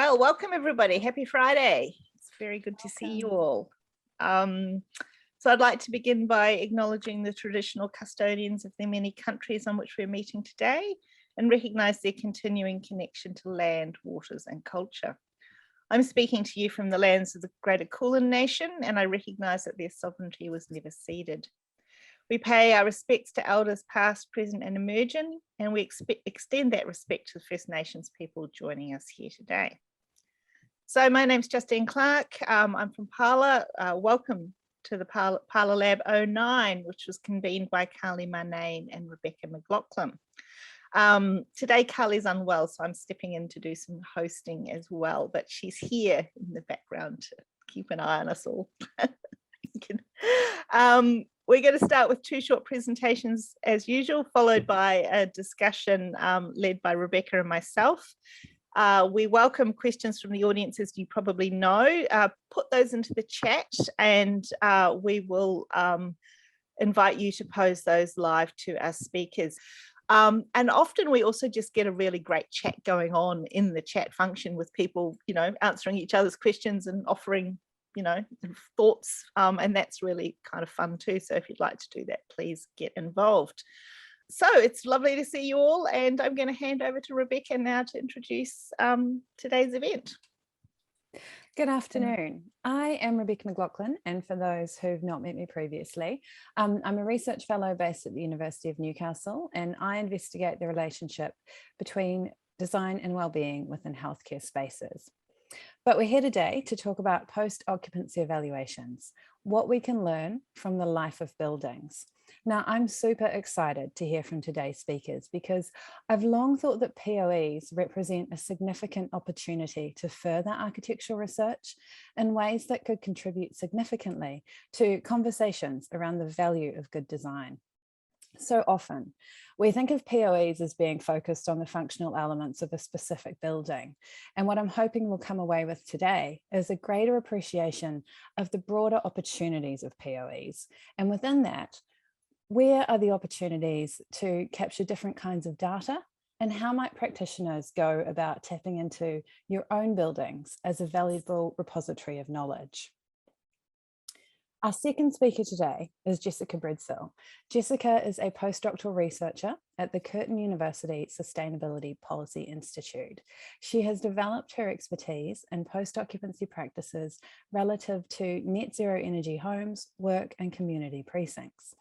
Well, welcome everybody. Happy Friday. It's very good to see you all. So I'd like to begin by acknowledging the traditional custodians of the many countries on which we're meeting today and recognise their continuing connection to land, waters and culture. I'm speaking to you from the lands of the Greater Kulin Nation, and I recognise that their sovereignty was never ceded. We pay our respects to elders past, present and emerging, and we extend that respect to the First Nations people joining us here today. So my name's Justine Clark. I'm from Parla. Welcome to the Parla Lab 09, which was convened by Carly Marnane and Rebecca McLaughlan. Today Carly's unwell, so I'm stepping in to do some hosting as well, but she's here in the background to keep an eye on us all. We're going to start with two short presentations as usual, followed by a discussion led by Rebecca and myself. We welcome questions from the audience, as you probably know. Put those into the chat and we will invite you to pose those live to our speakers. And often we also just get a really great chat going on in the chat function with people, answering each other's questions and offering, thoughts. And that's really kind of fun too. So if you'd like to do that, please get involved. So it's lovely to see you all, and I'm going to hand over to Rebecca now to introduce today's event. Good afternoon. I am Rebecca McLaughlan, and for those who've not met me previously, I'm a research fellow based at the University of Newcastle, and I investigate the relationship between design and wellbeing within healthcare spaces. But we're here today to talk about post-occupancy evaluations, what we can learn from the life of buildings. Now, I'm super excited to hear from today's speakers because I've long thought that POEs represent a significant opportunity to further architectural research in ways that could contribute significantly to conversations around the value of good design. So often, we think of POEs as being focused on the functional elements of a specific building. And what I'm hoping we'll come away with today is a greater appreciation of the broader opportunities of POEs. And within that, where are the opportunities to capture different kinds of data, and how might practitioners go about tapping into your own buildings as a valuable repository of knowledge? Our second speaker today is Jessica Breadsell. Jessica is a postdoctoral researcher at the Curtin University Sustainability Policy Institute. She has developed her expertise in post-occupancy practices relative to net zero energy homes, work and community precincts.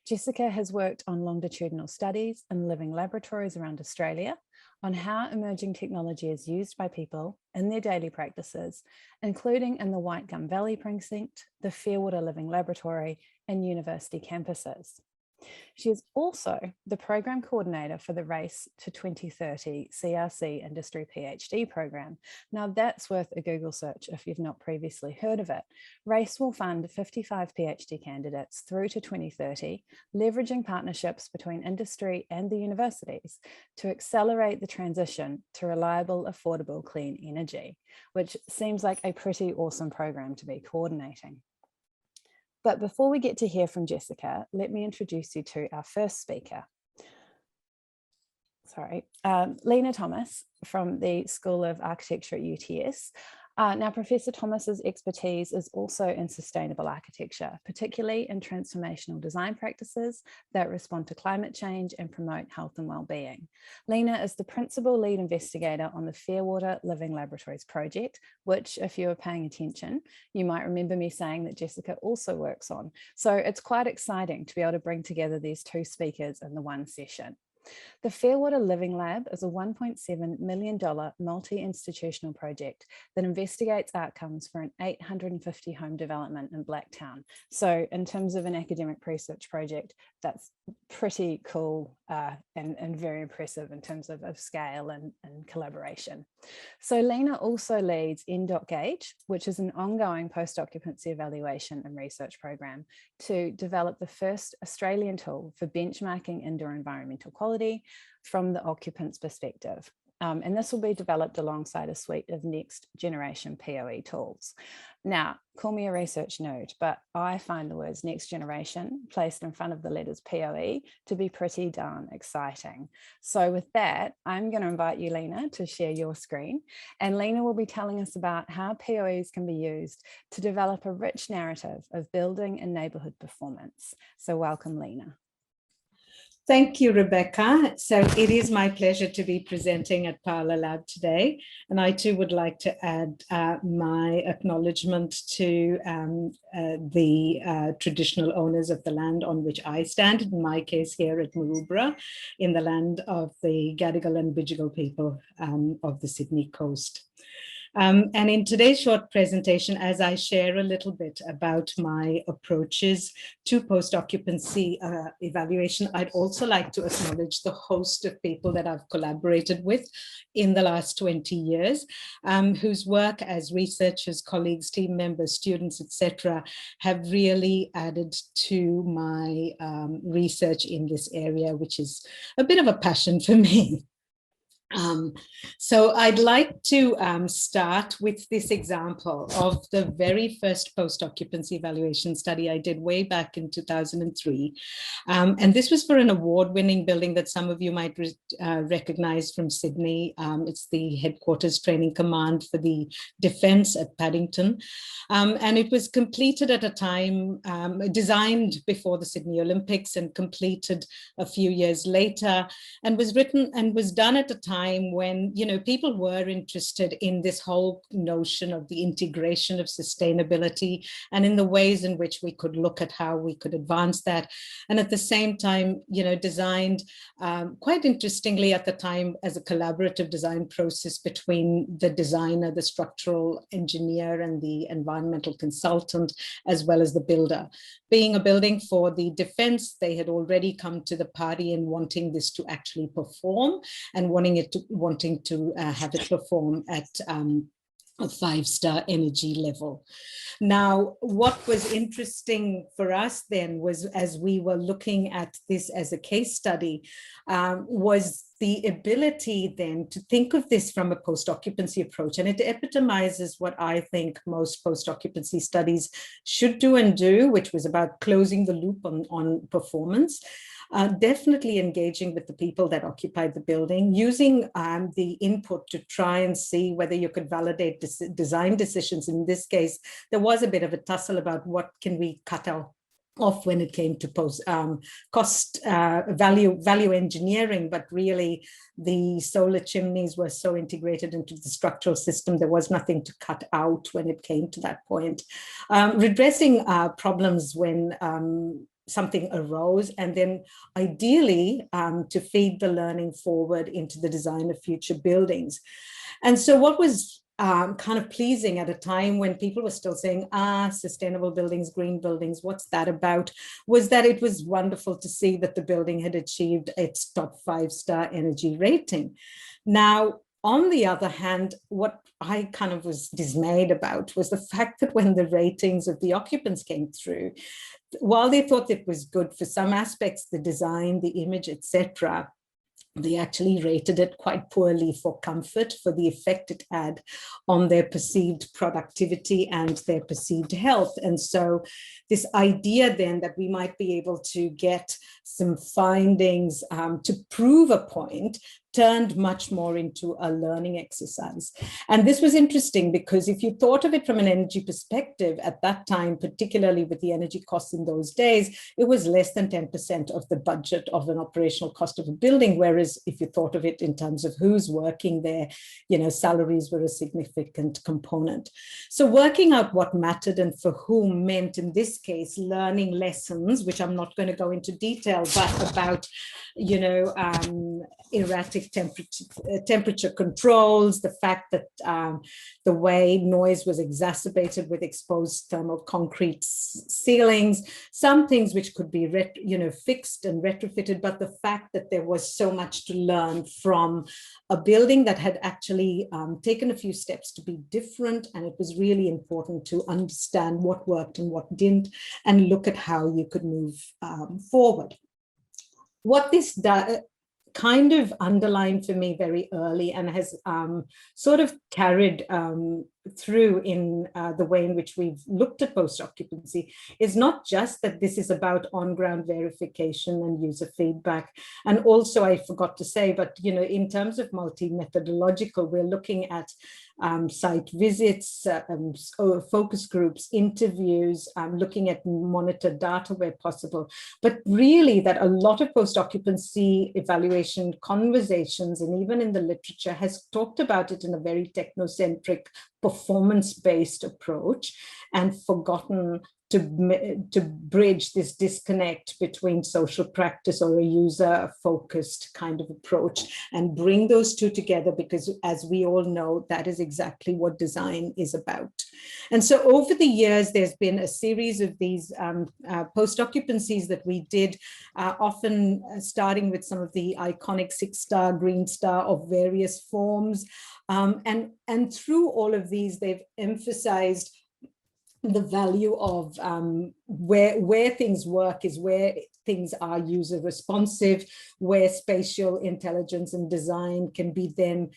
Jessica has worked on longitudinal studies in living laboratories around Australia on how emerging technology is used by people in their daily practices, including in the White Gum Valley precinct, the Fairwater Living Laboratory, and university campuses. She is also the program coordinator for the Race to 2030 CRC Industry PhD program. Now that's worth a Google search if you've not previously heard of it. Race will fund 55 PhD candidates through to 2030, leveraging partnerships between industry and the universities to accelerate the transition to reliable, affordable, clean energy, which seems like a pretty awesome program to be coordinating. But before we get to hear from Jessica, let me introduce you to our first speaker. Leena Thomas from the School of Architecture at UTS. Now, Professor Thomas's expertise is also in sustainable architecture, particularly in transformational design practices that respond to climate change and promote health and well-being. Leena is the principal lead investigator on the Fairwater Living Laboratories project, which, if you were paying attention, you might remember me saying that Jessica also works on. So it's quite exciting to be able to bring together these two speakers in the one session. The Fairwater Living Lab is a $1.7 million multi-institutional project that investigates outcomes for an 850 home development in Blacktown. So in terms of an academic research project, that's pretty cool and very impressive in terms of scale and collaboration. So Leena also leads N.Gauge, which is an ongoing post-occupancy evaluation and research program to develop the first Australian tool for benchmarking indoor environmental quality from the occupant's perspective. and this will be developed alongside a suite of next generation POE tools. Now, call me a research nerd, but I find the words next generation placed in front of the letters POE to be pretty darn exciting. So with that, I'm going to invite you, Leena, to share your screen. And Leena will be telling us about how POEs can be used to develop a rich narrative of building and neighbourhood performance. So welcome, Leena. Thank you, Rebecca. So it is my pleasure to be presenting at Parlour Lab today. And I too would like to add my acknowledgement to the traditional owners of the land on which I stand, in my case here at Maroubra, in the land of the Gadigal and Bidjigal people of the Sydney coast. And in today's short presentation, as I share a little bit about my approaches to post-occupancy evaluation, I'd also like to acknowledge the host of people that I've collaborated with in the last 20 years, whose work as researchers, colleagues, team members, students, etc., have really added to my research in this area, which is a bit of a passion for me. So I'd like to start with this example of the very first post-occupancy evaluation study I did way back in 2003. And this was for an award-winning building that some of you might recognize from Sydney. It's the Headquarters Training Command for the Defence at Paddington. And it was completed at a time, designed before the Sydney Olympics and completed a few years later, and was written and was done at a time when, you know, people were interested in this whole notion of the integration of sustainability and in the ways in which we could look at how we could advance that. And at the same time, you know, designed quite interestingly at the time as a collaborative design process between the designer, the structural engineer, and the environmental consultant, as well as the builder. Being a building for the defense, they had already come to the party in wanting this to actually perform and wanting to have it perform at a 5-star energy level. Now, what was interesting for us then was, as we were looking at this as a case study, was the ability then to think of this from a post-occupancy approach. And it epitomizes what I think most post-occupancy studies should do and do, which was about closing the loop on performance. Definitely engaging with the people that occupied the building, using the input to try and see whether you could validate design decisions. In this case, there was a bit of a tussle about what can we cut off when it came to value engineering, but really the solar chimneys were so integrated into the structural system, there was nothing to cut out when it came to that point. Redressing problems when something arose, and then ideally to feed the learning forward into the design of future buildings. And so what was kind of pleasing at a time when people were still saying, sustainable buildings, green buildings, what's that about, was that it was wonderful to see that the building had achieved its top 5-star energy rating. Now, on the other hand, what I kind of was dismayed about was the fact that when the ratings of the occupants came through, while they thought it was good for some aspects, the design, the image, etc., they actually rated it quite poorly for comfort, for the effect it had on their perceived productivity and their perceived health. And so this idea then that we might be able to get some findings to prove a point turned much more into a learning exercise. And this was interesting because if you thought of it from an energy perspective at that time, particularly with the energy costs in those days, it was less than 10% of the budget of an operational cost of a building. Whereas if you thought of it in terms of who's working there, you know, salaries were a significant component. So working out what mattered and for whom meant, in this case, learning lessons, which I'm not going to go into detail, but about, you know, erratic temperature controls, the fact that the way noise was exacerbated with exposed thermal concrete ceilings, some things which could be fixed and retrofitted, but the fact that there was so much to learn from a building that had actually taken a few steps to be different, and it was really important to understand what worked and what didn't, and look at how you could move forward. What this kind of underlined for me very early and has sort of carried through in the way in which we've looked at post-occupancy is not just that this is about on-ground verification and user feedback. And also, I forgot to say, but in terms of multi-methodological, we're looking at site visits, focus groups, interviews, looking at monitored data where possible. But really that a lot of post-occupancy evaluation conversations, and even in the literature, has talked about it in a very technocentric, performance-based approach, and forgotten to bridge this disconnect between social practice or a user-focused kind of approach and bring those two together, because as we all know, that is exactly what design is about. And so over the years, there's been a series of these post-occupancies that we did, often starting with some of the iconic 6-star, green star of various forms. And through all of these, they've emphasized the value of where things work is where things are user responsive, where spatial intelligence and design can be then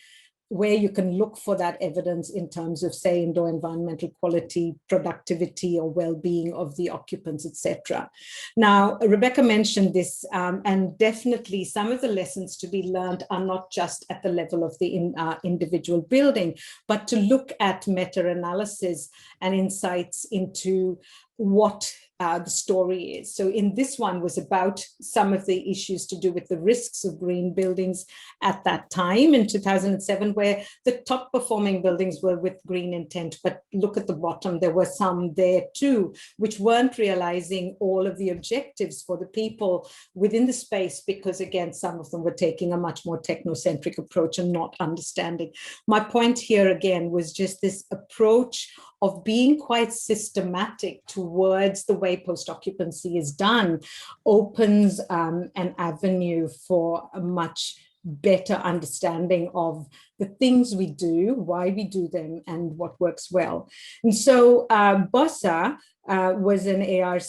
where you can look for that evidence in terms of, say, indoor environmental quality, productivity, or well-being of the occupants, etc. Now, Rebecca mentioned this, and definitely some of the lessons to be learned are not just at the level of the individual building, but to look at meta-analysis and insights into what the story is. So in this one was about some of the issues to do with the risks of green buildings at that time in 2007, where the top performing buildings were with green intent, but look at the bottom, there were some there too, which weren't realizing all of the objectives for the people within the space, because again, some of them were taking a much more technocentric approach and not understanding. My point here again was just this approach of being quite systematic towards the way post-occupancy is done opens an avenue for a much better understanding of the things we do, why we do them, and what works well. And so BOSA was an ARC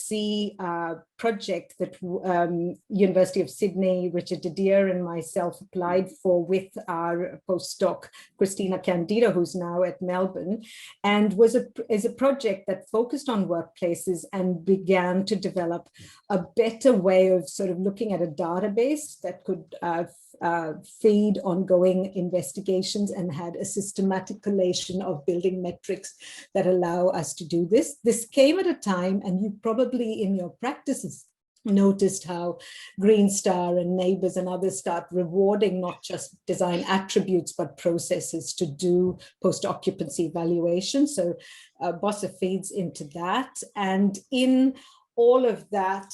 project that University of Sydney, Richard Didier and myself applied for with our postdoc, Christina Candido, who's now at Melbourne, and is a project that focused on workplaces and began to develop a better way of sort of looking at a database that could feed ongoing investigations and had a systematic collation of building metrics that allow us to do this. This came at a time, and you probably in your practices noticed how Green Star and Neighbours and others start rewarding not just design attributes, but processes to do post-occupancy evaluation. So BOSA feeds into that. And in all of that,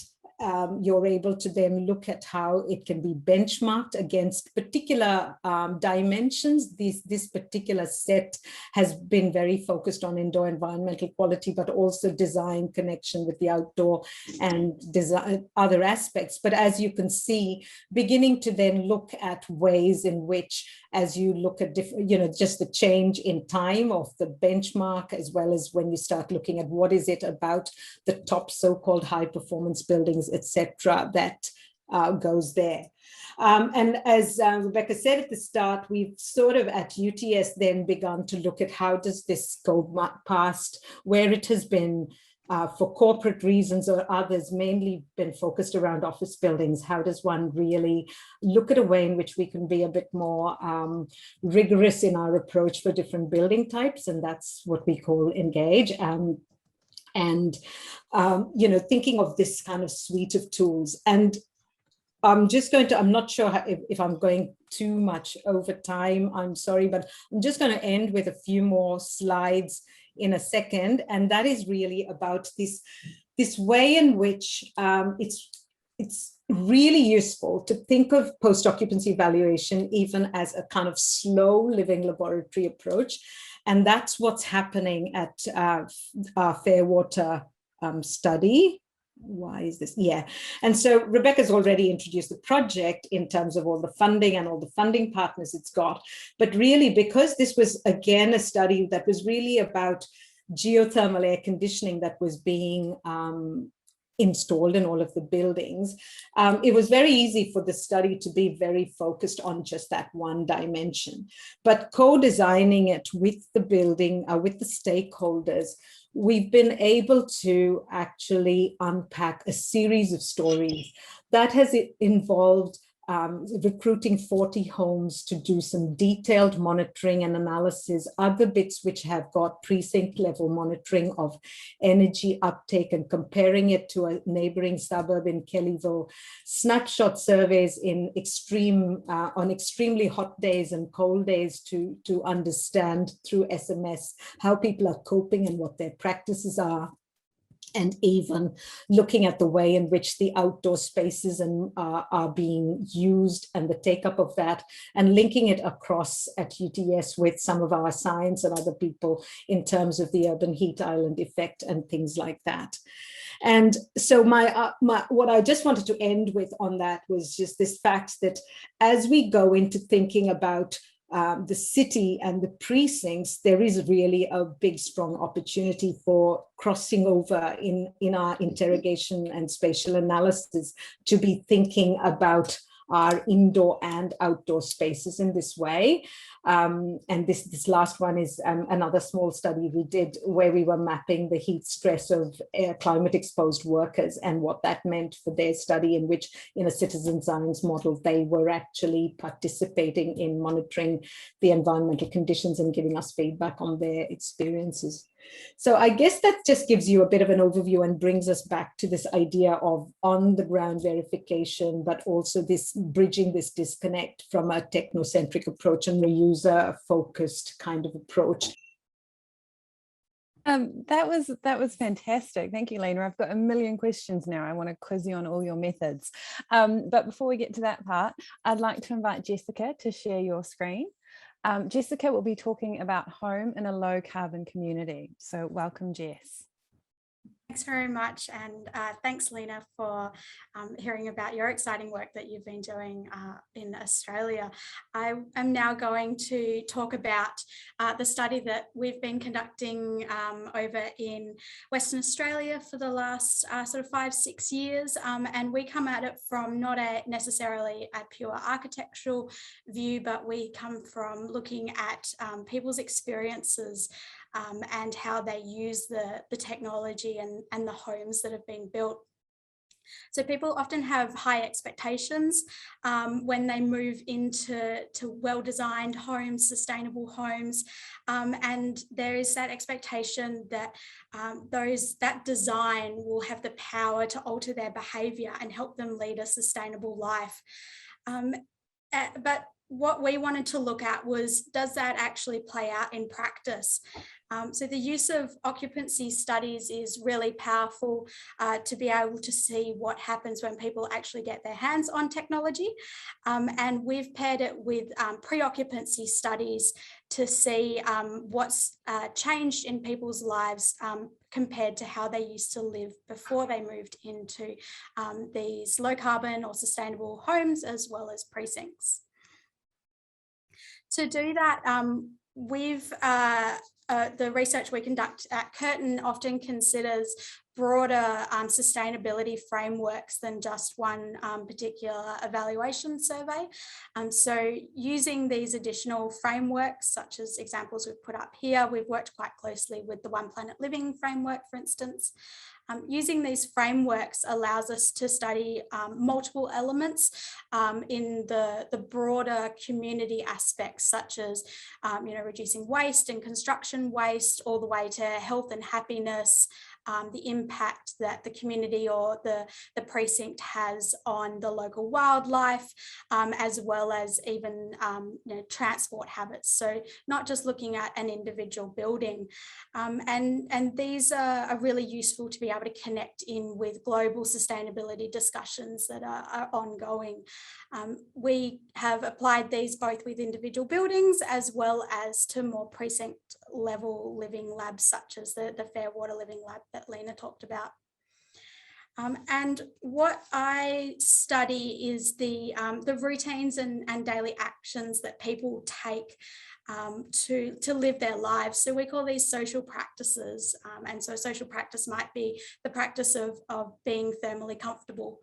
you're able to then look at how it can be benchmarked against particular dimensions. This particular set has been very focused on indoor environmental quality, but also design connection with the outdoor and design, other aspects. But as you can see, beginning to then look at ways in which, as you look at different, just the change in time of the benchmark, as well as when you start looking at what is it about the top so-called high performance buildings, etc., that goes there. And as Rebecca said at the start, we've sort of at UTS then begun to look at how does this go past where it has been for corporate reasons or others, mainly been focused around office buildings. How does one really look at a way in which we can be a bit more rigorous in our approach for different building types? And that's what we call engage. Thinking of this kind of suite of tools. And I'm not sure if I'm going too much over time, I'm sorry, but I'm just going to end with a few more slides in a second. And that is really about this way in which it's really useful to think of post-occupancy evaluation even as a kind of slow living laboratory approach. And that's what's happening at our Fairwater study. Why is this? Yeah. And so Rebecca's already introduced the project in terms of all the funding and all the funding partners it's got. But really, because this was, again, a study that was really about geothermal air conditioning that was being installed in all of the buildings, it was very easy for the study to be very focused on just that one dimension. But co-designing it with the building, with the stakeholders, we've been able to actually unpack a series of stories that has involved recruiting 40 homes to do some detailed monitoring and analysis, other bits which have got precinct level monitoring of energy uptake and comparing it to a neighboring suburb in Kellyville, snapshot surveys in on extremely hot days and cold days to understand through SMS how people are coping and what their practices are, and even looking at the way in which the outdoor spaces are being used and the take-up of that, and linking it across at UTS with some of our science and other people in terms of the urban heat island effect and things like that. And so what I just wanted to end with on that was just this fact that as we go into thinking about the city and the precincts, there is really a big, strong opportunity for crossing over in our interrogation and spatial analysis to be thinking about our indoor and outdoor spaces in this way. And this last one is another small study we did where we were mapping the heat stress of climate exposed workers and what that meant for their study, in which in a citizen science model, they were actually participating in monitoring the environmental conditions and giving us feedback on their experiences. So I guess that just gives you a bit of an overview and brings us back to this idea of on the ground verification, but also this bridging this disconnect from a technocentric approach and a user focused kind of approach. That was fantastic. Thank you, Leena. I've got a million questions now. I want to quiz you on all your methods. But before we get to that part, I'd like to invite Jessica to share your screen. Jessica will be talking about home in a low carbon community. So welcome, Jess. Thanks very much, and thanks, Leena, for hearing about your exciting work that you've been doing in Australia. I am now going to talk about the study that we've been conducting over in Western Australia for the last sort of 5-6 years, and we come at it from not necessarily a pure architectural view, but we come from looking at people's experiences and how they use the technology and the homes that have been built. So people often have high expectations when they move into well-designed homes, sustainable homes, and there is that expectation that that design will have the power to alter their behaviour and help them lead a sustainable life. But what we wanted to look at was, does that actually play out in practice? So the use of occupancy studies is really powerful to be able to see what happens when people actually get their hands on technology. And we've paired it with pre-occupancy studies to see what's changed in people's lives compared to how they used to live before they moved into these low carbon or sustainable homes as well as precincts. To do that, the research we conduct at Curtin often considers broader sustainability frameworks than just one particular evaluation survey. So using these additional frameworks, such as examples we've put up here, we've worked quite closely with the One Planet Living framework, for instance. Using these frameworks allows us to study multiple elements in the broader community aspects, such as reducing waste and construction waste, all the way to health and happiness, the impact that the community or the precinct has on the local wildlife, as well as even transport habits. So not just looking at an individual building. And these are really useful to be able to connect in with global sustainability discussions that are ongoing. We have applied these both with individual buildings as well as to more precinct level living labs, such as the Fair Water Living Lab that Leena talked about. And what I study is the routines and daily actions that people take to live their lives. So we call these social practices. And so social practice might be the practice of being thermally comfortable.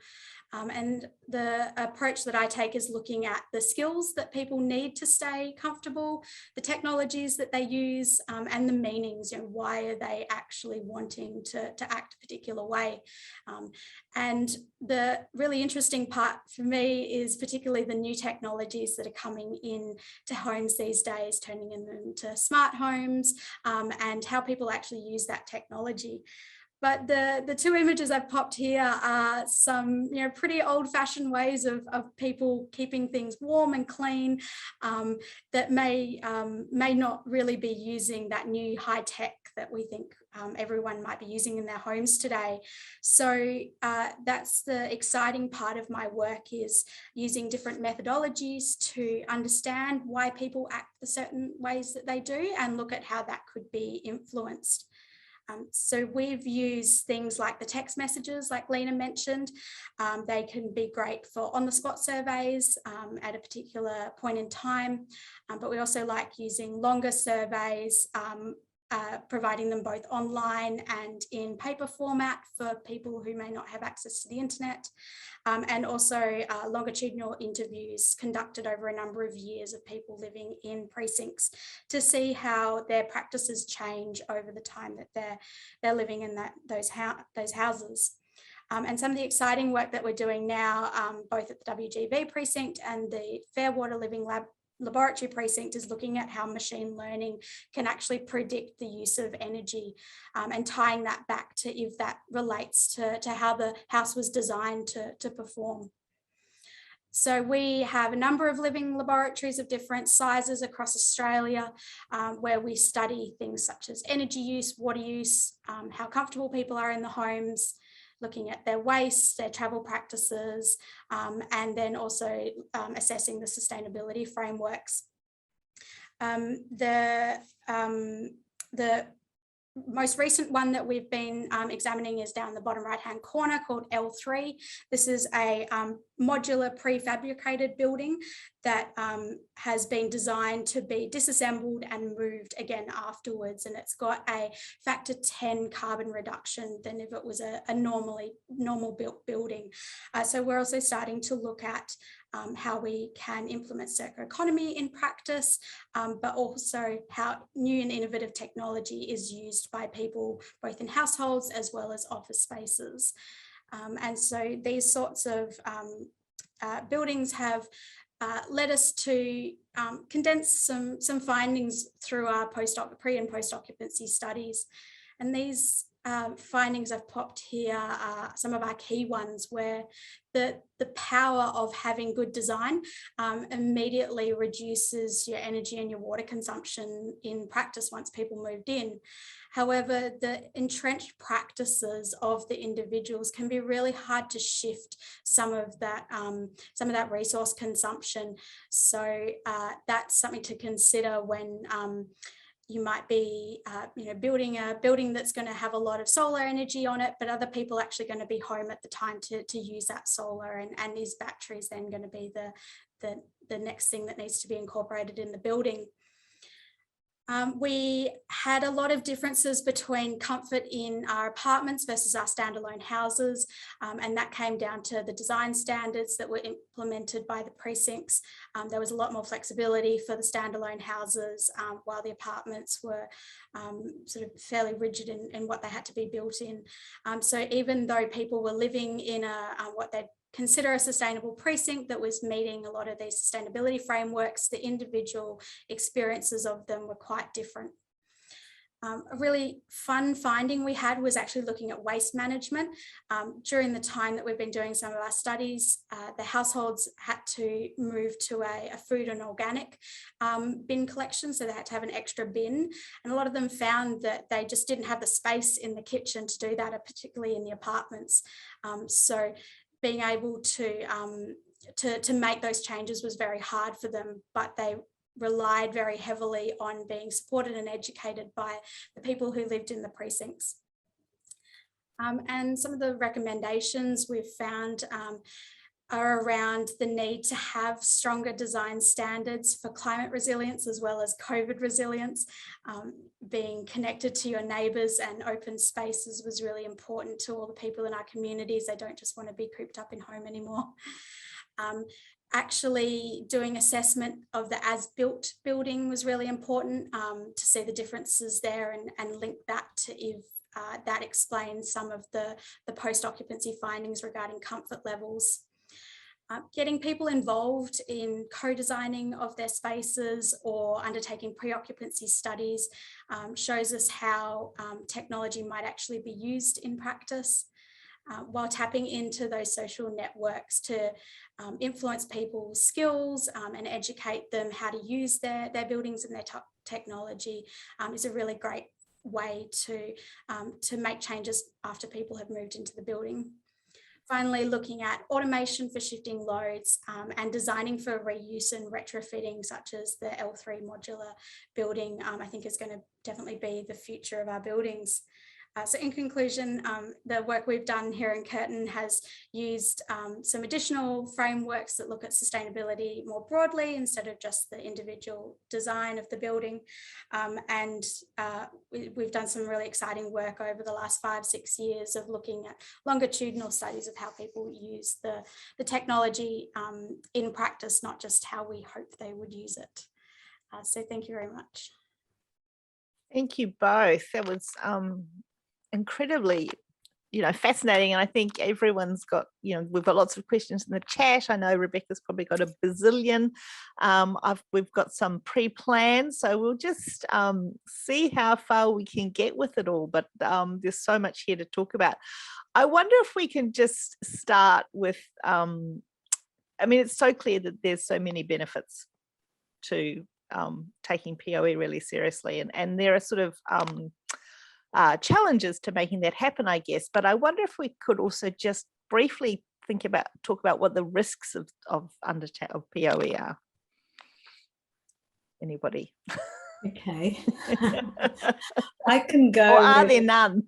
And the approach that I take is looking at the skills that people need to stay comfortable, the technologies that they use, and the meanings. Why are they actually wanting to act a particular way? And the really interesting part for me is particularly the new technologies that are coming in to homes these days, turning them into smart homes, and how people actually use that technology. But the two images I've popped here are some pretty old-fashioned ways of people keeping things warm and clean, that may not really be using that new high tech that we think everyone might be using in their homes today. So that's the exciting part of my work, is using different methodologies to understand why people act the certain ways that they do and look at how that could be influenced. So we've used things like the text messages, like Leena mentioned. They can be great for on-the-spot surveys at a particular point in time, but we also like using longer surveys, providing them both online and in paper format for people who may not have access to the internet, and also longitudinal interviews conducted over a number of years of people living in precincts to see how their practices change over the time that they're living in those houses. And some of the exciting work that we're doing now, both at the WGB precinct and the Fairwater Living Laboratory precinct, is looking at how machine learning can actually predict the use of energy, and tying that back to if that relates to how the house was designed to perform. So we have a number of living laboratories of different sizes across Australia, where we study things such as energy use, water use, how comfortable people are in the homes, looking at their waste, their travel practices, and then also assessing the sustainability frameworks. The most recent one that we've been examining is down the bottom right-hand corner, called L3. This is a modular prefabricated building that has been designed to be disassembled and moved again afterwards, and it's got a factor 10 carbon reduction than if it was a normal built building. So we're also starting to look at how we can implement circular economy in practice, but also how new and innovative technology is used by people both in households as well as office spaces. And so these sorts of buildings have led us to condense some findings through our pre and post occupancy studies. And these findings I've popped here are some of our key ones, where the power of having good design immediately reduces your energy and your water consumption in practice once people moved in. However, the entrenched practices of the individuals can be really hard to shift some of that resource consumption. So that's something to consider when you might be building a building that's going to have a lot of solar energy on it, but other people are actually going to be home at the time to use that solar, and these batteries then going to be the next thing that needs to be incorporated in the building. We had a lot of differences between comfort in our apartments versus our standalone houses, and that came down to the design standards that were implemented by the precincts. There was a lot more flexibility for the standalone houses, while the apartments were sort of fairly rigid in what they had to be built in. So even though people were living in what they'd consider a sustainable precinct that was meeting a lot of these sustainability frameworks, the individual experiences of them were quite different. A really fun finding we had was actually looking at waste management. During the time that we've been doing some of our studies, the households had to move to a food and organic bin collection, so they had to have an extra bin. And a lot of them found that they just didn't have the space in the kitchen to do that, particularly in the apartments. So being able to make those changes was very hard for them, but they relied very heavily on being supported and educated by the people who lived in the precincts. And some of the recommendations we've found are around the need to have stronger design standards for climate resilience as well as COVID resilience. Being connected to your neighbours and open spaces was really important to all the people in our communities. They don't just want to be cooped up in home anymore. Actually doing assessment of the as-built building was really important to see the differences there and link that to if that explains some of the post-occupancy findings regarding comfort levels. Getting people involved in co-designing of their spaces or undertaking pre-occupancy studies shows us how technology might actually be used in practice, while tapping into those social networks to influence people's skills and educate them how to use their buildings and their technology is a really great way to make changes after people have moved into the building. Finally, looking at automation for shifting loads and designing for reuse and retrofitting, such as the L3 modular building, I think is going to definitely be the future of our buildings. So in conclusion, the work we've done here in Curtin has used some additional frameworks that look at sustainability more broadly instead of just the individual design of the building. We've done some really exciting work over the last 5-6 years of looking at longitudinal studies of how people use the technology in practice, not just how we hope they would use it. So thank you very much. Thank you both. That was incredibly, fascinating. And I think everyone's got, we've got lots of questions in the chat. I know Rebecca's probably got a bazillion. We've got some pre-planned, so we'll just see how far we can get with it all. But there's so much here to talk about. I wonder if we can just start with, it's so clear that there's so many benefits to taking POE really seriously. And there are sort of challenges to making that happen, I guess. But I wonder if we could also just briefly talk about what the risks of POE are. Anybody? Okay. I can go. Or are there none?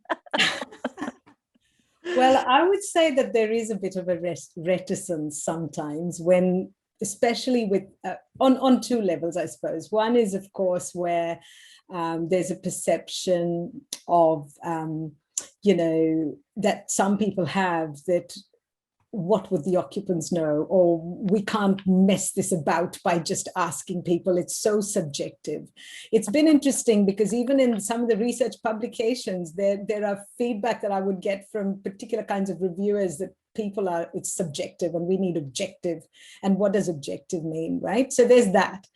Well, I would say that there is a bit of a reticence sometimes when, especially with on two levels, I suppose. One is, of course, where there's a perception of, that some people have that what would the occupants know, or we can't mess this about by just asking people. It's so subjective. It's been interesting because even in some of the research publications, there are feedback that I would get from particular kinds of reviewers that it's subjective and we need objective. And what does objective mean, right? So there's that.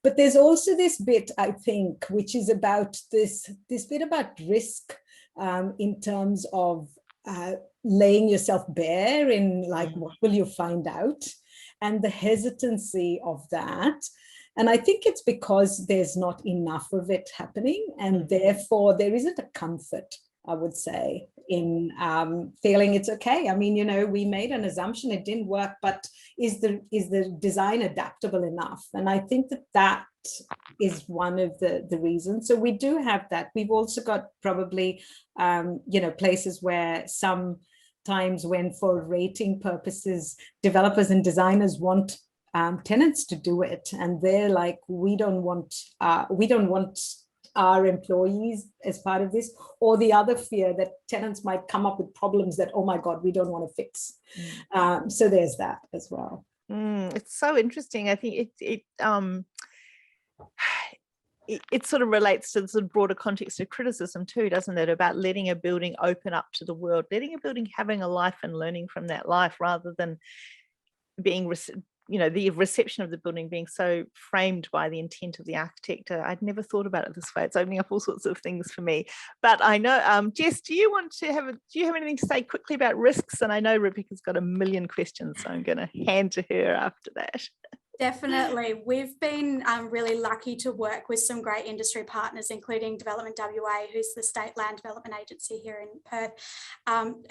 But there's also this bit, I think, which is about this bit about risk in terms of laying yourself bare in like, what will you find out? And the hesitancy of that. And I think it's because there's not enough of it happening. And therefore there isn't a comfort, I would say, in feeling it's okay. We made an assumption, it didn't work, but is the design adaptable enough? And I think that is one of the reasons. So we do have that. We've also got probably, places where sometimes when for rating purposes, developers and designers want tenants to do it. And they're like, we don't want our employees as part of this, or the other fear that tenants might come up with problems that, oh my God, we don't want to fix. So there's that as well. It's so interesting. I think it sort of relates to the sort of broader context of criticism too, doesn't it? About letting a building open up to the world, letting a building having a life and learning from that life, rather than being the reception of the building being so framed by the intent of the architect. I'd never thought about it this way. It's opening up all sorts of things for me. But I know, Jess, do you have anything to say quickly about risks? And I know Rebecca's got a million questions, so I'm going to hand to her after that. Definitely. We've been really lucky to work with some great industry partners, including Development WA, who's the state land development agency here in Perth,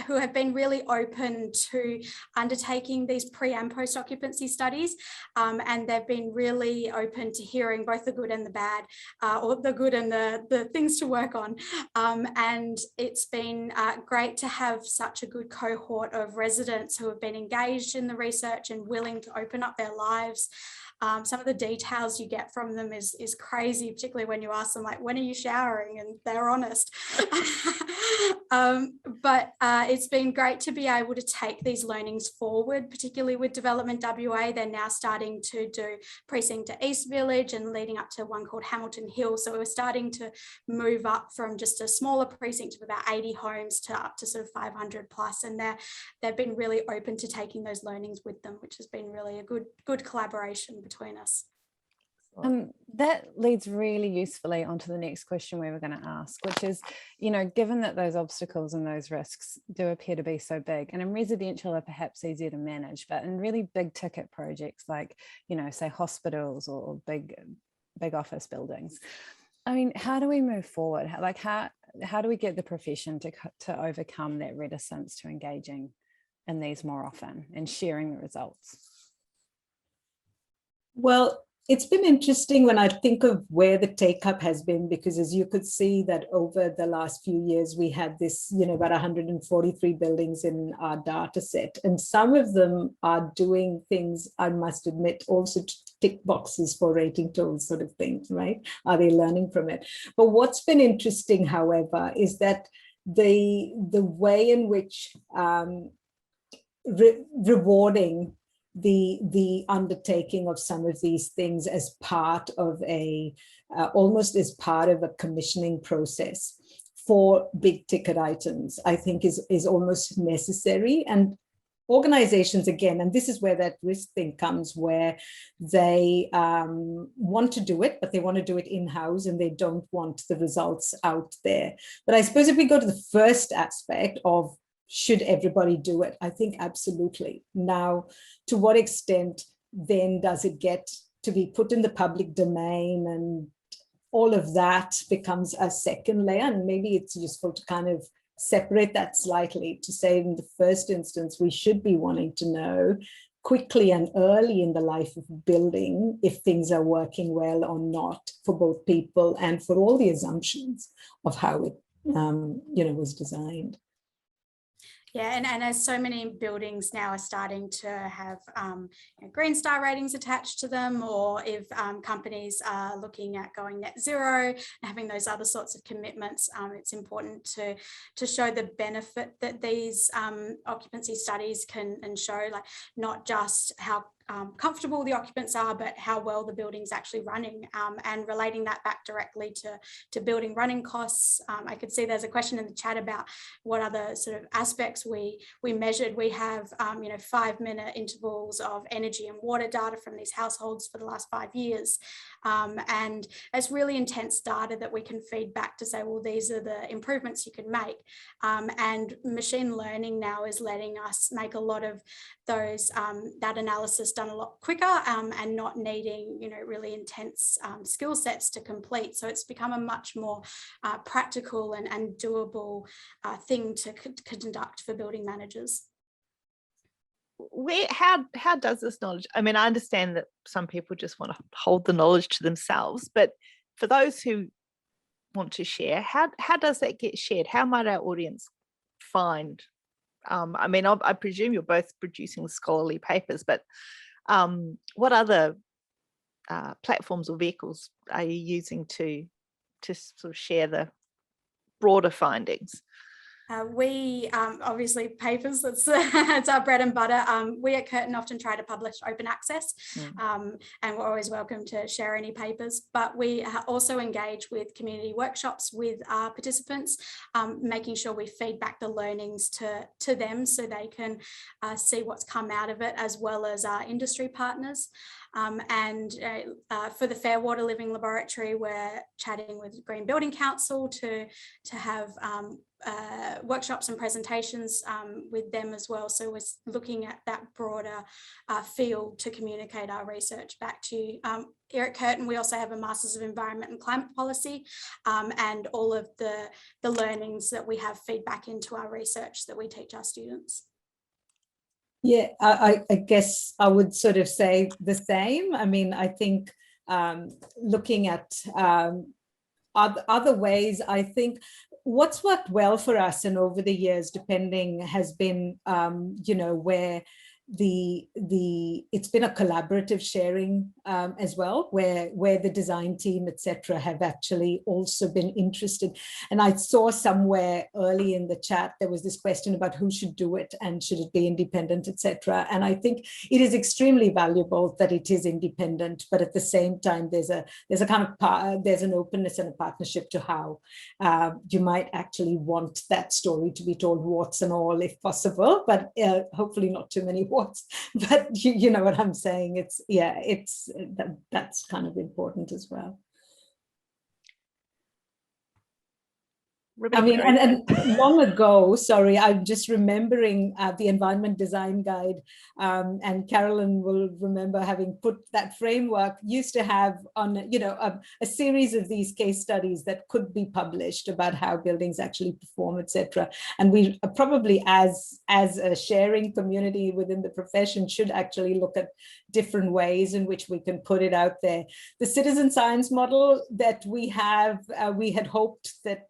who have been really open to undertaking these pre and post occupancy studies. And they've been really open to hearing both the good and the bad, or the good and the things to work on. And it's been great to have such a good cohort of residents who have been engaged in the research and willing to open up their lives. Some of the details you get from them is crazy, particularly when you ask them, like, when are you showering? And they're honest. But it's been great to be able to take these learnings forward, particularly with Development WA. They're now starting to do precinct to East Village and leading up to one called Hamilton Hill. So we're starting to move up from just a smaller precinct of about 80 homes to up to sort of 500 plus. And they've been really open to taking those learnings with them, which has been really a good collaboration between us. That leads really usefully onto the next question we were going to ask, which is, given that those obstacles and those risks do appear to be so big, and in residential are perhaps easier to manage, but in really big ticket projects like, say hospitals or big office buildings, I mean, how do we move forward? How do we get the profession to overcome that reticence to engaging in these more often and sharing the results? Well, it's been interesting when I think of where the take-up has been, because as you could see that over the last few years, we had this, about 143 buildings in our data set. And some of them are doing things, I must admit, also to tick boxes for rating tools sort of things, right? Are they learning from it? But what's been interesting, however, is that the way in which rewarding the undertaking of some of these things as part of almost as part of a commissioning process for big ticket items, I think is almost necessary. And organizations, again, and this is where that risk thing comes, where they want to do it, but they want to do it in-house and they don't want the results out there. But I suppose if we go to the first aspect of should everybody do it? I think absolutely. Now, to what extent then does it get to be put in the public domain, and all of that becomes a second layer? And maybe it's useful to kind of separate that slightly to say in the first instance, we should be wanting to know quickly and early in the life of building if things are working well or not for both people and for all the assumptions of how it was designed. Yeah, and as so many buildings now are starting to have green star ratings attached to them, or if companies are looking at going net zero and having those other sorts of commitments, it's important to show the benefit that these occupancy studies can show, like not just how comfortable the occupants are, but how well the building's actually running, and relating that back directly to building running costs. I could see there's a question in the chat about what other sort of aspects we measured. We have 5-minute intervals of energy and water data from these households for the last 5 years, and it's really intense data that we can feed back to say, well, these are the improvements you can make, and machine learning now is letting us make a lot of those that analysis done a lot quicker, and not needing really intense skill sets to complete. So it's become a much more practical and doable thing to conduct for building managers. How does this knowledge, I mean, I understand that some people just want to hold the knowledge to themselves, but for those who want to share, how does that get shared? How might our audience find? I mean, I presume you're both producing scholarly papers, but what other platforms or vehicles are you using to sort of share the broader findings? We obviously papers, it's our bread and butter. We at Curtin often try to publish open access, and we're always welcome to share any papers, but we also engage with community workshops with our participants, making sure we feed back the learnings to them so they can see what's come out of it, as well as our industry partners. And for the Fair Water Living Laboratory, we're chatting with Green Building Council to have workshops and presentations with them as well. So we're looking at that broader field to communicate our research back to you. Here at Curtin, we also have a Masters of Environment and Climate Policy, and all of the learnings that we have feed back into our research that we teach our students. Yeah, I guess I would sort of say the same. I mean, I think looking at other ways, I think what's worked well for us and over the years, depending, has been, you know, where it's been a collaborative sharing as well, where the design team, etc., have actually also been interested. And I saw somewhere early in the chat there was this question about who should do it and should it be independent, etc. And I think it is extremely valuable that it is independent, but at the same time there's a kind of there's an openness and a partnership to how you might actually want that story to be told, warts and all, if possible, but hopefully not too many warts. But you know what I'm saying. It's, yeah, it's that's kind of important as well. Rebecca, I mean, and long ago, sorry, I'm just remembering the Environment Design Guide, and Carolyn will remember having put that framework, used to have on, you know, a series of these case studies that could be published about how buildings actually perform, etc. And we probably, as a sharing community within the profession, should actually look at different ways in which we can put it out there. The citizen science model that we have, we had hoped that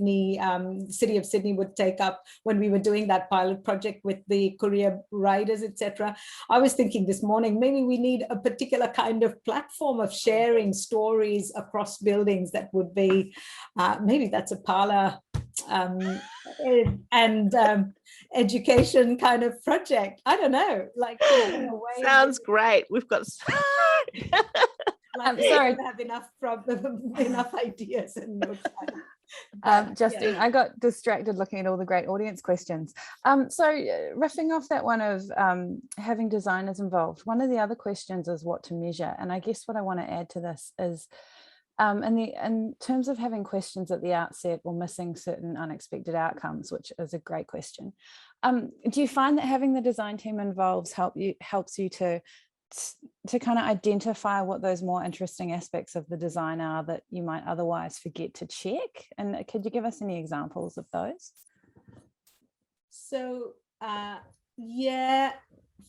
City of Sydney would take up when we were doing that pilot project with the courier riders, etc. I was thinking this morning, maybe we need a particular kind of platform of sharing stories across buildings that would be, maybe that's a parlor and education kind of project. I don't know, like, you know, sounds great. We've got like, sorry, we have enough ideas and no time. Justine, I got distracted looking at all the great audience questions. So riffing off that one of having designers involved, one of the other questions is what to measure. And I guess what I want to add to this is in terms of having questions at the outset or missing certain unexpected outcomes, which is a great question. Do you find that having the design team involved helps you to kind of identify what those more interesting aspects of the design are that you might otherwise forget to check? And could you give us any examples of those? So yeah,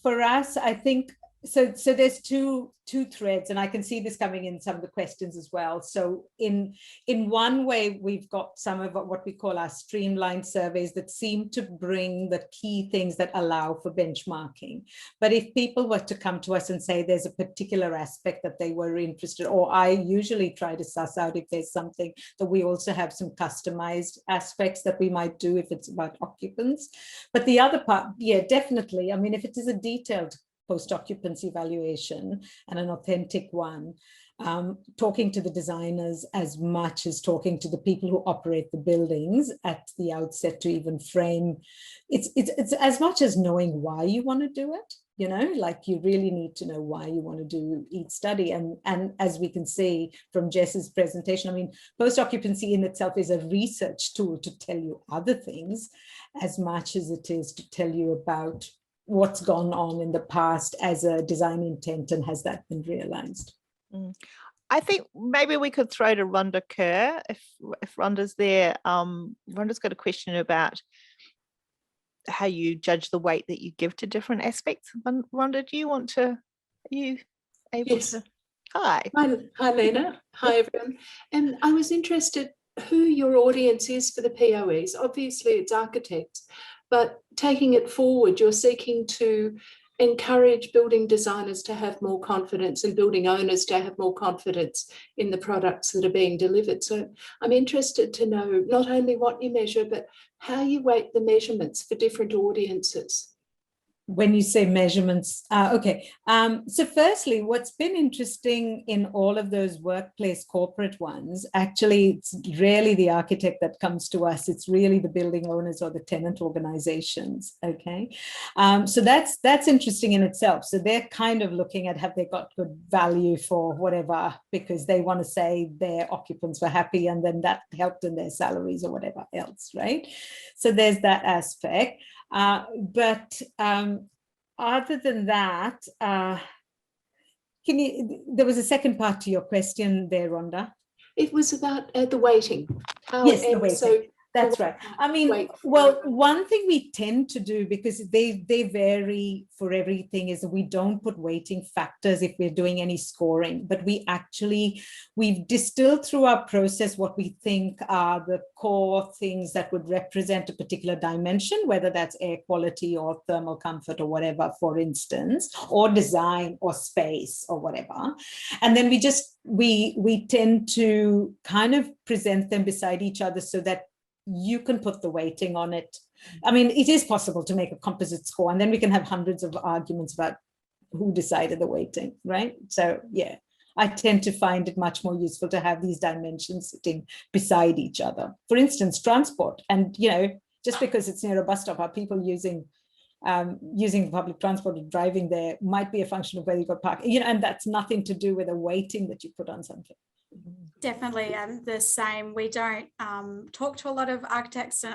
for us, I think so there's two threads, and I can see this coming in some of the questions as well. So in one way, we've got some of what we call our streamlined surveys that seem to bring the key things that allow for benchmarking. But if people were to come to us and say there's a particular aspect that they were interested, or I usually try to suss out if there's something that we also have some customized aspects that we might do if it's about occupants. But the other part, yeah, definitely. I mean, if it is a detailed post-occupancy evaluation and an authentic one, talking to the designers as much as talking to the people who operate the buildings at the outset to even frame, it's as much as knowing why you want to do it, you know, like you really need to know why you want to do each study. And as we can see from Jess's presentation, I mean, post-occupancy in itself is a research tool to tell you other things as much as it is to tell you about what's gone on in the past as a design intent and has that been realized. I think maybe we could throw to Rhonda Kerr if Rhonda's there. Rhonda's got a question about how you judge the weight that you give to different aspects. Rhonda, do you want to, are you able Yes. to? Hi, Leena. Hi, everyone. And I was interested who your audience is for the POEs. Obviously, it's architects, but taking it forward, you're seeking to encourage building designers to have more confidence and building owners to have more confidence in the products that are being delivered. So I'm interested to know not only what you measure, but how you weight the measurements for different audiences. When you say measurements, okay. So firstly, what's been interesting in all of those workplace corporate ones, actually, it's rarely the architect that comes to us. It's really the building owners or the tenant organizations, okay? So that's interesting in itself. So they're kind of looking at, have they got good value for whatever, because they want to say their occupants were happy and then that helped in their salaries or whatever else, right? So there's that aspect. But other than that, there was a second part to your question there, Rhonda. It was about the weighting. Yes, the weighting. So that's right. I mean, well, one thing we tend to do, because they vary for everything, is we don't put weighting factors if we're doing any scoring, but we've distilled through our process what we think are the core things that would represent a particular dimension, whether that's air quality or thermal comfort or whatever, for instance, or design or space or whatever. And then we tend to kind of present them beside each other so that you can put the weighting on it. I mean, it is possible to make a composite score, and then we can have hundreds of arguments about who decided the weighting, right? So yeah, I tend to find it much more useful to have these dimensions sitting beside each other. For instance, transport, and just because it's near a bus stop, are people using public transport or driving there might be a function of whether you've got parking, and that's nothing to do with a weighting that you put on something. Definitely the same. We don't talk to a lot of architects, and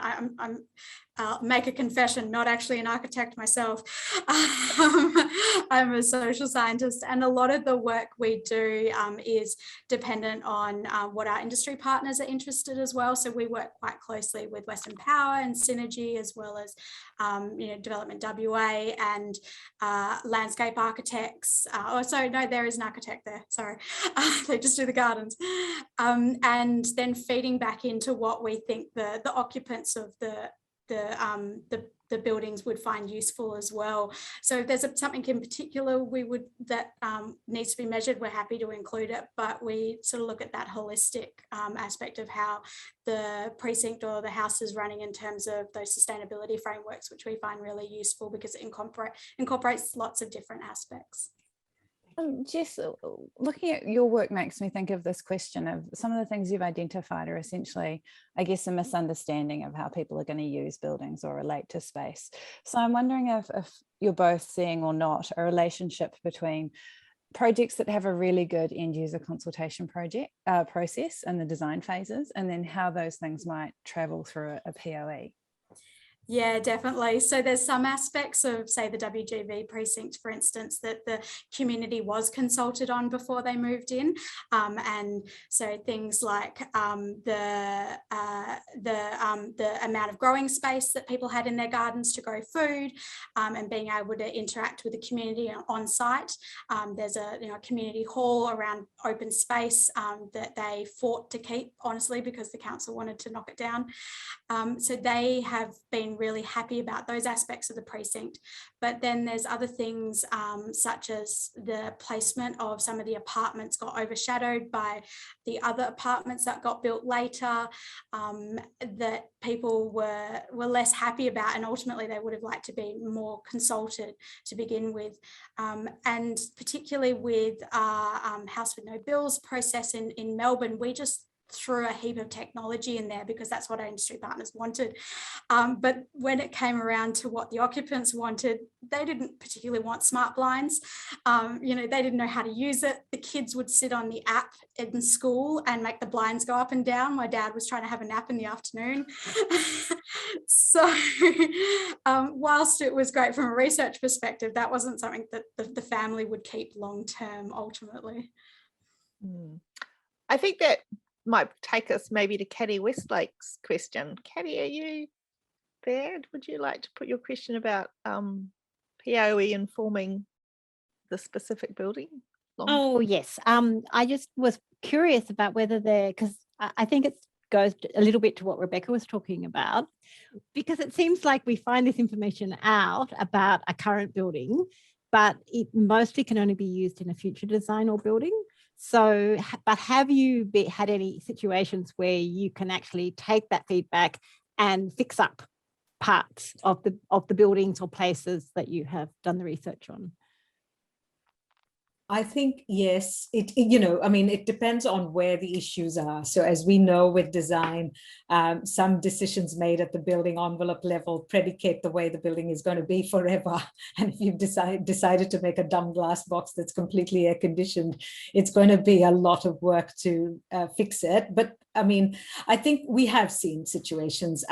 I'll make a confession, not actually an architect myself. I'm a social scientist, and a lot of the work we do is dependent on what our industry partners are interested as well. So we work quite closely with Western Power and Synergy, as well as Development WA and landscape architects. There is an architect there, sorry. They just do the gardens. And then feeding back into what we think the occupants of the buildings would find useful as well. So if there's something in particular that needs to be measured, we're happy to include it, but we sort of look at that holistic aspect of how the precinct or the house is running in terms of those sustainability frameworks, which we find really useful because it incorporates lots of different aspects. Jess, looking at your work makes me think of this question of some of the things you've identified are essentially, I guess, a misunderstanding of how people are going to use buildings or relate to space. So I'm wondering if you're both seeing or not a relationship between projects that have a really good end user consultation process in the design phases, and then how those things might travel through a POE. Yeah, definitely. So there's some aspects of, say, the WGV precinct, for instance, that the community was consulted on before they moved in. And so things like the amount of growing space that people had in their gardens to grow food, and being able to interact with the community on site. There's a community hall around open space that they fought to keep, honestly, because the council wanted to knock it down. So they have been really happy about those aspects of the precinct. But then there's other things such as the placement of some of the apartments got overshadowed by the other apartments that got built later, that people were less happy about, and ultimately they would have liked to be more consulted to begin with. And particularly with our House with No Bills process in Melbourne, we just threw a heap of technology in there because that's what our industry partners wanted. But when it came around to what the occupants wanted, they didn't particularly want smart blinds. They didn't know how to use it. The kids would sit on the app in school and make the blinds go up and down. My dad was trying to have a nap in the afternoon. So whilst it was great from a research perspective, that wasn't something that the family would keep long term ultimately. I think that might take us maybe to Caddy Westlake's question. Caddy, are you there? Would you like to put your question about POE informing the specific building? Oh, yes. I just was curious about whether because I think it goes a little bit to what Rebecca was talking about, because it seems like we find this information out about a current building, but it mostly can only be used in a future design or building. So, but have you had any situations where you can actually take that feedback and fix up parts of the buildings or places that you have done the research on? I think, yes, it depends on where the issues are. So as we know with design, some decisions made at the building envelope level predicate the way the building is going to be forever. And if you've decided to make a dumb glass box that's completely air conditioned, it's going to be a lot of work to fix it. But I mean, I think we have seen situations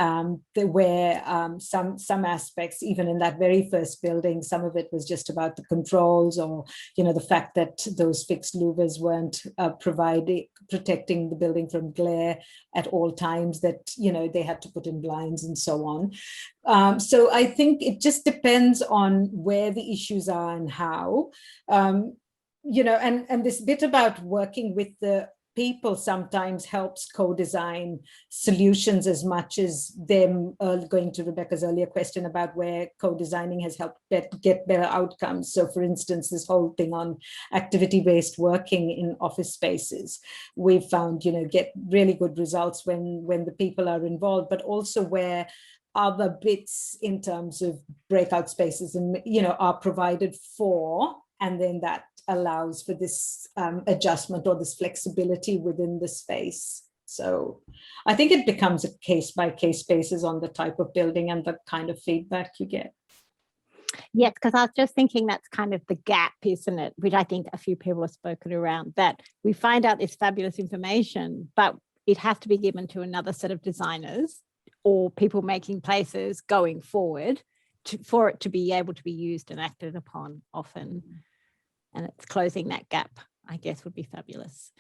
where some aspects, even in that very first building, some of it was just about the controls, or, the fact that those fixed louvers weren't protecting the building from glare at all times, that, they had to put in blinds and so on. So I think it just depends on where the issues are and how, and this bit about working with the people sometimes helps co-design solutions as much as them going to Rebecca's earlier question about where co-designing has helped get better outcomes. So for instance, this whole thing on activity-based working in office spaces, we've found, get really good results when the people are involved, but also where other bits in terms of breakout spaces and, are provided for, and then that allows for this adjustment or this flexibility within the space. So I think it becomes a case-by-case basis on the type of building and the kind of feedback you get. Yes, because I was just thinking that's kind of the gap, isn't it? Which I think a few people have spoken around, that we find out this fabulous information, but it has to be given to another set of designers or people making places going forward for it to be able to be used and acted upon often. And it's closing that gap, I guess, would be fabulous.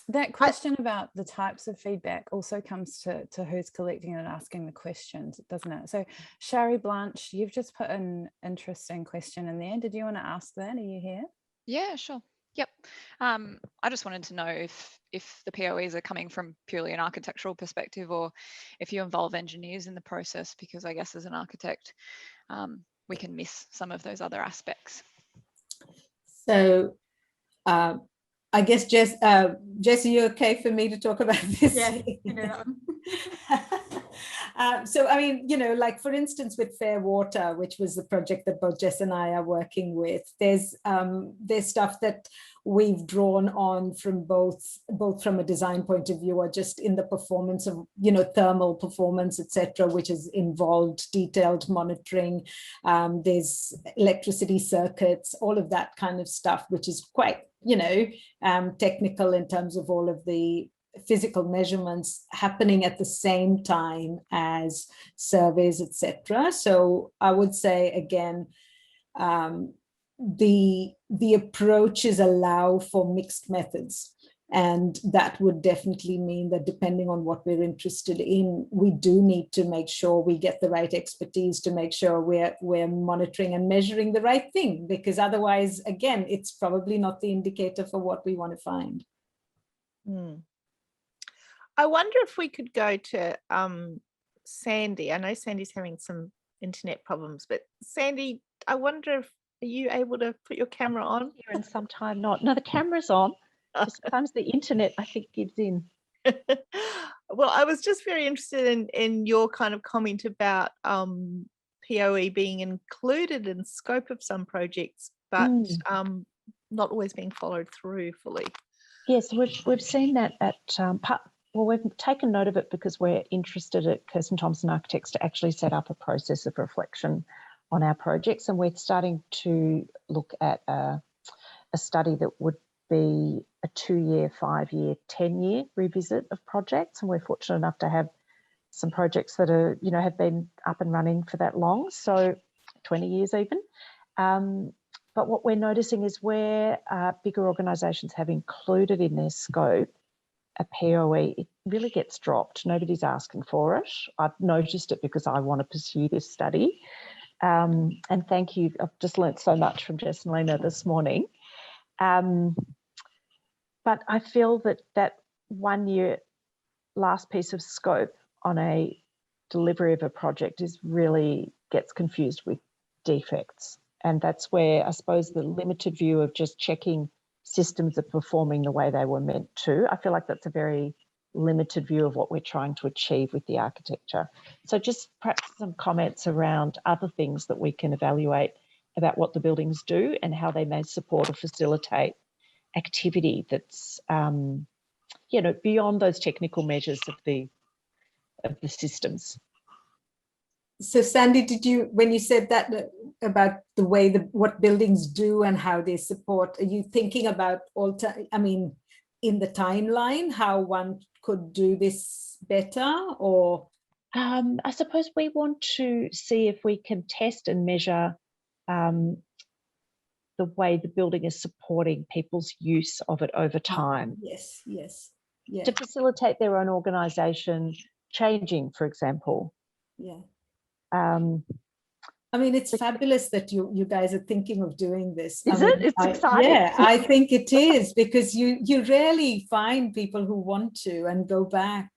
That question about the types of feedback also comes to who's collecting and asking the questions, doesn't it? So Shari Blanche, you've just put an interesting question in there. Did you want to ask that? Are you here? Yeah, sure. Yep. I just wanted to know if the POEs are coming from purely an architectural perspective, or if you involve engineers in the process, because I guess as an architect, we can miss some of those other aspects. So I guess, Jess, are you okay for me to talk about this? Yeah. So, I mean, like, for instance, with Fair Water, which was the project that both Jess and I are working with, there's stuff that we've drawn on from both from a design point of view, or just in the performance of, thermal performance, etc., which has involved detailed monitoring. There's electricity circuits, all of that kind of stuff, which is quite, technical in terms of all of the physical measurements happening at the same time as surveys, etc. So I would say, again, the approaches allow for mixed methods, and that would definitely mean that depending on what we're interested in, we do need to make sure we get the right expertise to make sure we're monitoring and measuring the right thing, because otherwise, again, it's probably not the indicator for what we want to find. I wonder if we could go to Sandy. I know Sandy's having some internet problems, but Sandy, I wonder if, are you able to put your camera on? Here and sometime not. No, the camera's on. Sometimes the internet, I think, gives in. Well, I was just very interested in your kind of comment about POE being included in scope of some projects, but not always being followed through fully. Yes, we've seen that at well, we've taken note of it because we're interested at Curtin Thompson Architects to actually set up a process of reflection on our projects, and we're starting to look at a study that would be a 2-year, 5-year, 10-year revisit of projects, and we're fortunate enough to have some projects that are, have been up and running for that long, so 20 years even. But what we're noticing is where bigger organisations have included in their scope a POE, it really gets dropped. Nobody's asking for it. I've noticed it because I want to pursue this study. And thank you. I've just learnt so much from Jess and Leena this morning. But I feel that 1 year last piece of scope on a delivery of a project really gets confused with defects. And that's where I suppose the limited view of just checking systems are performing the way they were meant to, I feel like that's a very limited view of what we're trying to achieve with the architecture. So just perhaps some comments around other things that we can evaluate about what the buildings do and how they may support or facilitate activity that's, you know, beyond those technical measures of the systems. So Sandy, did you, when you said that about the way what buildings do and how they support, are you thinking about in the timeline, how one could do this better, or? I suppose we want to see if we can test and measure the way the building is supporting people's use of it over time. Yes, yes. Yeah. To facilitate their own organisation changing, for example. Yeah. I mean, it's fabulous that you guys are thinking of doing this. Is it? It's exciting. Yeah, I think it is, because you rarely find people who want to and go back.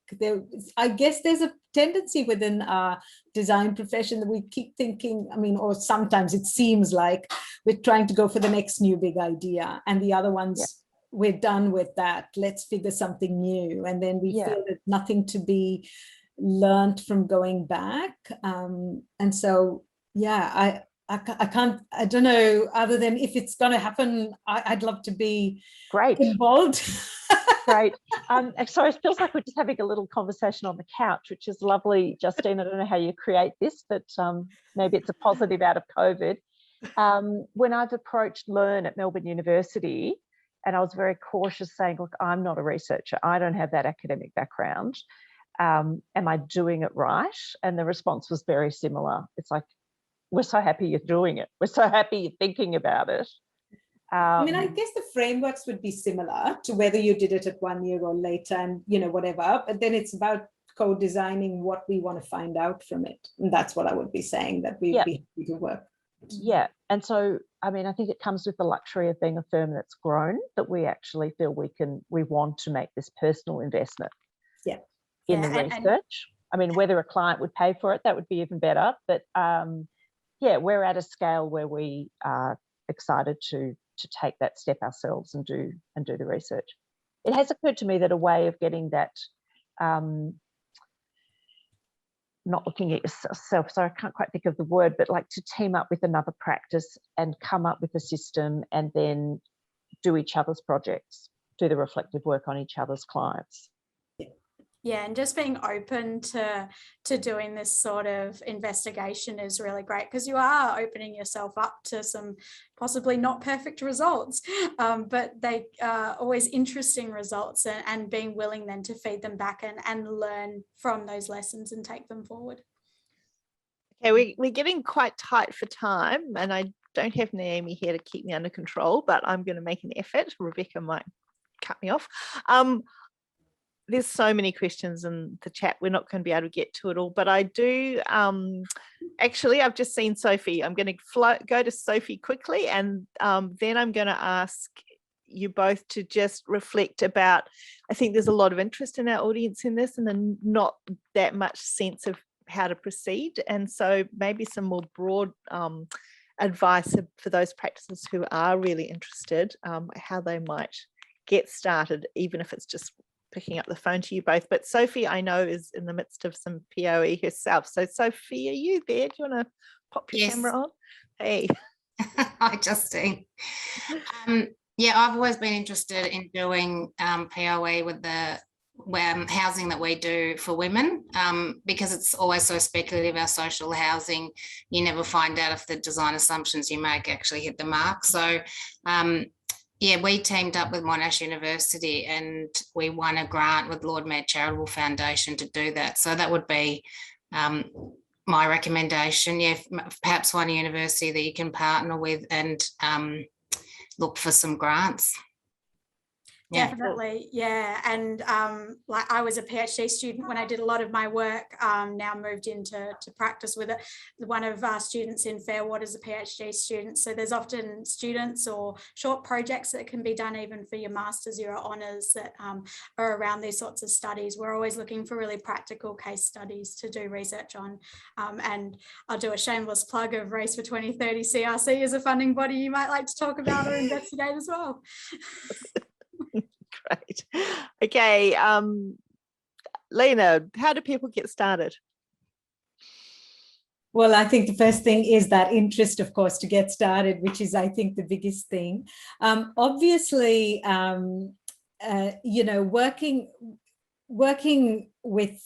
I guess there's a tendency within our design profession that we keep thinking, I mean, or sometimes it seems like we're trying to go for the next new big idea, and the other ones, we're done with that. Let's figure something new. And then we feel that nothing to be learned from going back. And so, yeah, I don't know, other than if it's going to happen, I'd love to be involved. Great. Sorry, it feels like we're just having a little conversation on the couch, which is lovely. Justine, I don't know how you create this, but maybe it's a positive out of COVID. When I've approached Learn at Melbourne University, and I was very cautious saying, look, I'm not a researcher. I don't have that academic background. Am I doing it right? And the response was very similar. It's like, we're so happy you're doing it. We're so happy you're thinking about it. I mean, I guess the frameworks would be similar to whether you did it at 1 year or later, and, you know, whatever. But then it's about co-designing what we want to find out from it. And that's what I would be saying, that we'd be happy to work. Yeah. And so, I mean, I think it comes with the luxury of being a firm that's grown, that we actually feel we want to make this personal investment in the research. I mean, whether a client would pay for it, that would be even better. But yeah, we're at a scale where we are excited to take that step ourselves and do the research. It has occurred to me that a way of getting that, not looking at yourself, so I can't quite think of the word, but like to team up with another practice and come up with a system and then do each other's projects, do the reflective work on each other's clients. Yeah, and just being open to doing this sort of investigation is really great, because you are opening yourself up to some possibly not perfect results, but they are always interesting results, and being willing then to feed them back and learn from those lessons and take them forward. Okay, we're getting quite tight for time, and I don't have Naomi here to keep me under control, but I'm going to make an effort. Rebecca might cut me off. There's so many questions in the chat. We're not going to be able to get to it all, but I do, actually, I've just seen Sophie. I'm going to go to Sophie quickly, and then I'm going to ask you both to just reflect about, I think there's a lot of interest in our audience in this, and then not that much sense of how to proceed. And so maybe some more broad advice for those practices who are really interested, how they might get started, even if it's just picking up the phone to you both. But Sophie, I know, is in the midst of some POE herself. So Sophie, are you there? Do you want to pop your camera on? Hey. Hi, Justine. Yeah, I've always been interested in doing POE with the housing that we do for women, because it's always so speculative, our social housing. You never find out if the design assumptions you make actually hit the mark. So yeah, we teamed up with Monash University and we won a grant with Lord Mayor Charitable Foundation to do that. So that would be my recommendation. Yeah, perhaps one university that you can partner with and look for some grants. Yeah. Definitely, yeah. And like I was a PhD student when I did a lot of my work, now moved into practice with it. One of our students in Fairwater is a PhD student. So there's often students or short projects that can be done even for your masters, your honours, that are around these sorts of studies. We're always looking for really practical case studies to do research on. And I'll do a shameless plug of Race for 2030 CRC as a funding body you might like to talk about or investigate as well. Great. Okay. Leena, how do people get started? Well, I think the first thing is that interest, of course, to get started, which is, I think, the biggest thing. Obviously, you know, working with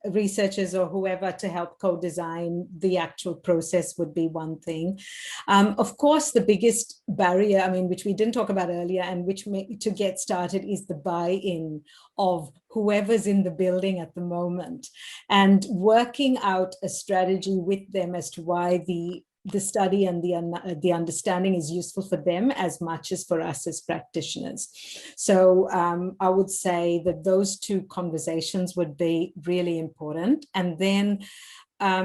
researchers or whoever to help co-design the actual process would be one thing. Of course, the biggest barrier, I mean, which we didn't talk about earlier and which to get started is the buy-in of whoever's in the building at the moment, and working out a strategy with them as to why the study and the understanding is useful for them as much as for us as practitioners. So I would say that those two conversations would be really important. And then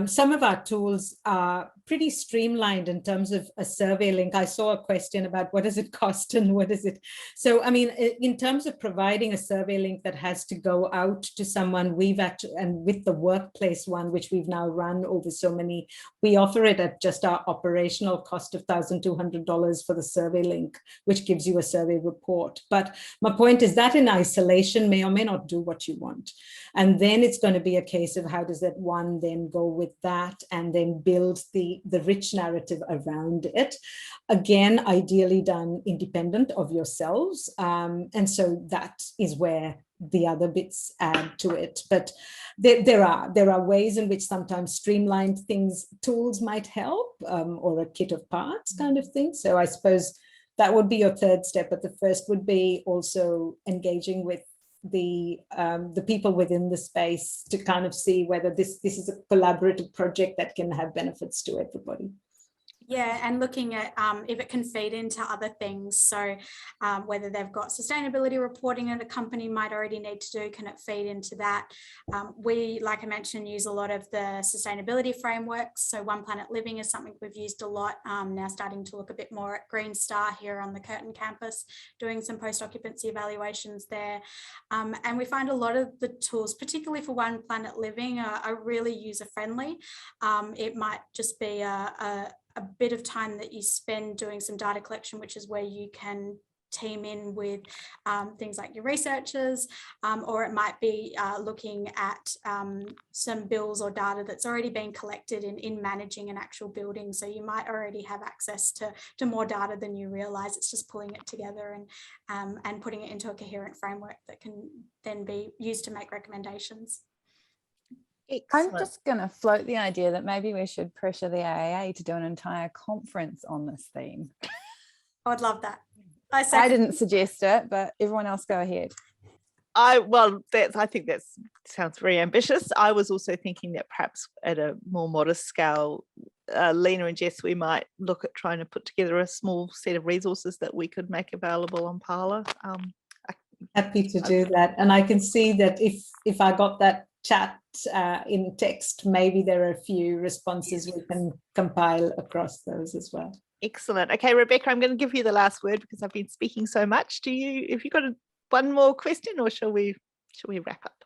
some of our tools are pretty streamlined in terms of a survey link. I saw a question about what does it cost and what is it? So, I mean, in terms of providing a survey link that has to go out to someone, we've actually, and with the workplace one, which we've now run over so many, we offer it at just our operational cost of $1,200 for the survey link, which gives you a survey report. But my point is that in isolation may or may not do what you want. And then it's going to be a case of how does that one then go with that and then build the rich narrative around it. Again, ideally done independent of yourselves. And so that is where the other bits add to it. But there are ways in which sometimes streamlined tools might help, or a kit of parts kind of thing. So I suppose that would be your third step. But the first would be also engaging with the people within the space to kind of see whether this is a collaborative project that can have benefits to everybody. Yeah, and looking at if it can feed into other things. So whether they've got sustainability reporting that a company might already need to do, can it feed into that? We, like I mentioned, use a lot of the sustainability frameworks. So One Planet Living is something we've used a lot, now starting to look a bit more at Green Star here on the Curtin campus, doing some post-occupancy evaluations there. And we find a lot of the tools, particularly for One Planet Living, are really user-friendly. It might just be a bit of time that you spend doing some data collection, which is where you can team in with things like your researchers, or it might be looking at some bills or data that's already been collected in managing an actual building. So you might already have access to more data than you realize. It's just pulling it together and putting it into a coherent framework that can then be used to make recommendations. Excellent. I'm just going to float the idea that maybe we should pressure the AAA to do an entire conference on this theme. I'd love that. I didn't suggest it, but everyone else go ahead. I think that sounds very ambitious. I was also thinking that perhaps at a more modest scale, Leena and Jess, we might look at trying to put together a small set of resources that we could make available on Parler. Happy to do that. And I can see that if I got that chat in text, maybe there are a few responses we can compile across those as well. Excellent. Okay, Rebecca, I'm going to give you the last word because I've been speaking so much. Have you got one more question, or shall we wrap up?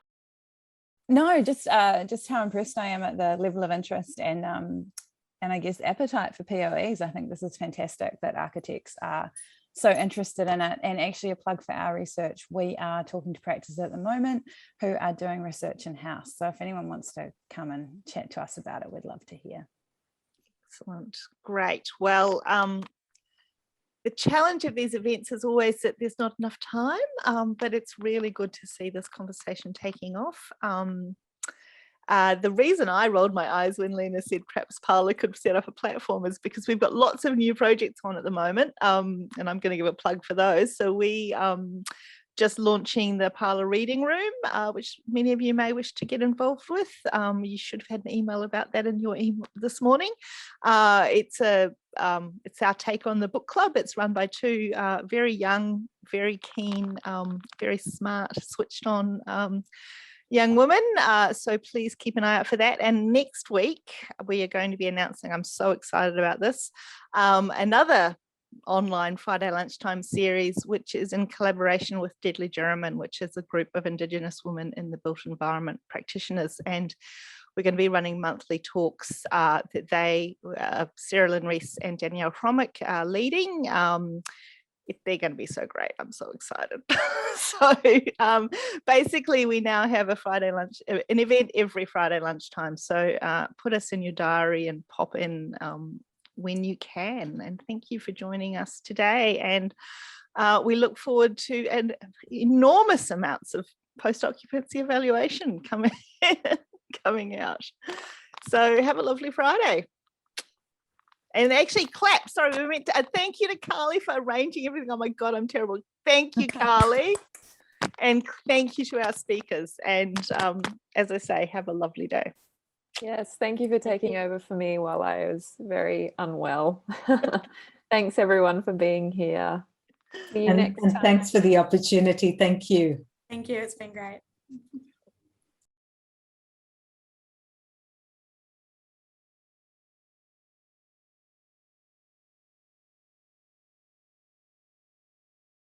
No, just how impressed I am at the level of interest and I guess appetite for POEs. I think this is fantastic that architects are so interested in it. And actually a plug for our research, we are talking to practices at the moment who are doing research in-house. So if anyone wants to come and chat to us about it, we'd love to hear. Excellent. Great. Well, the challenge of these events is always that there's not enough time, but it's really good to see this conversation taking off. The reason I rolled my eyes when Leena said perhaps Parler could set up a platform is because we've got lots of new projects on at the moment, and I'm going to give a plug for those. So we just launching the Parler Reading Room, which many of you may wish to get involved with. You should have had an email about that in your email this morning. It's our take on the book club. It's run by two very young, very keen, very smart, switched on young women, so please keep an eye out for that. And next week we are going to be announcing, I'm so excited about this, another online Friday lunchtime series, which is in collaboration with Deadly German, which is a group of Indigenous women in the built environment practitioners. And we're going to be running monthly talks that they, Sarah Lynn Rees and Danielle Fromick, are leading. they're going to be so great. I'm so excited. So basically we now have a Friday lunch, an event every Friday lunchtime. So put us in your diary and pop in when you can. And thank you for joining us today. And we look forward to an enormous amounts of post-occupancy evaluation coming out. So have a lovely Friday. And actually clap. Sorry, we meant to thank you to Carly for arranging everything. Oh my God, I'm terrible. Thank you, Carly. And thank you to our speakers. And as I say, have a lovely day. Yes, thank you for taking over for me while I was very unwell. Thanks everyone for being here. See you next time. Thanks for the opportunity. Thank you. Thank you. It's been great.